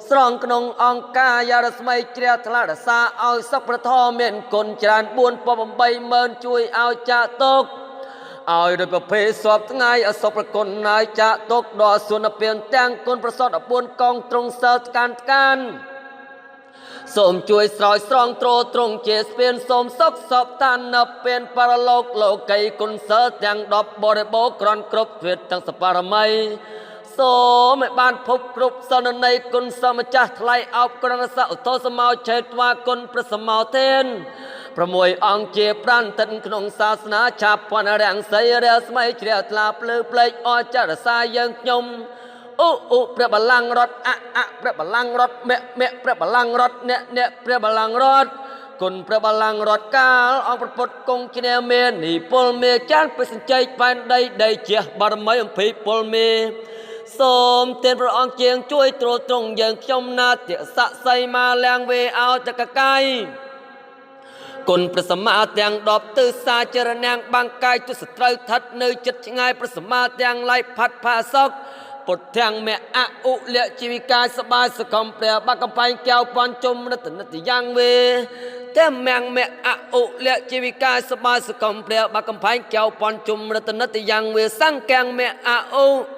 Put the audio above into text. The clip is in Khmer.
ស្រងក្នុងអង្គការយ៉ារស្មីជ្រះថ្លារសាឲ្យសពប្រធមមានគុណច្រើន4.80000ជួយឲ្យចាក់ទុកឲ្យដោយប្រភេទសពថ្ងៃអសពប្រគុណហើយចាក់ទុកដល់សុនពៀនទាំងគុណប្រសត14កងត្រង់សិលកាន់សូមជួយស្រោចស្រង់ទ្រទ្រង់ជាស្ពានសូមសុខសពតាននៅពៀនបរលោកលោកីគុណសិលទាំង10បរិបូរក្រន់គ្រប់ទ្វេតទាំងសបរមីសូមឲ្យបានភពគ្រប់សននៃគុណសម្ចាស់ថ្លៃអោបក្រណសឧទ្ធសមោឆេតវាគុណព្រះសម្មាទេន6អង្គជាប្រាន្តិនក្នុងសាសនាឆាប់ពនរាំងសីរាស្មីជ្រះថ្លាភ្លឺផ្លេកអចរសាយើងខ្ញុំព្រះបល្ល័ង្ករតព្រះបល្ល័ង្ករតមេព្រះបល្ល័ង្ករតអ្នកព្រះបល្ល័ង្ករតគុណព្រះបល្ល័ង្ករតកាលអង្គប្រពុតគង់ជ្នាមាននិពលមេចានព្រះសញ្ជ័យផែនដីជាបារមីអំភីពលមេសូមទានព្រះអង្គជាងជួយទ្រទ្រង់យើងខ្ញុំណាតិស័ក្តិសីមាលាំងវេអោតកកាយគុណព្រះសម្មាទាំង10ទិសាចរណាំងបាំងកាយទុសត្រូវឋិតនៅចិត្តឆ្ងាយព្រះសម្មាទាំងឡៃផាត់ផាសកពុទ្ធទាំងមេអឧលៈជីវិកាយសបាយសកំព្រះបាក់កំផែងកែវបនជុំរតនតិយ៉ាងវេតែមៀងមេអឧលៈជីវិកាយសបាយសកំព្រះបាក់កំផែងកែវបនជុំរតនតិយ៉ាងវេសង្កាំងមេអឧ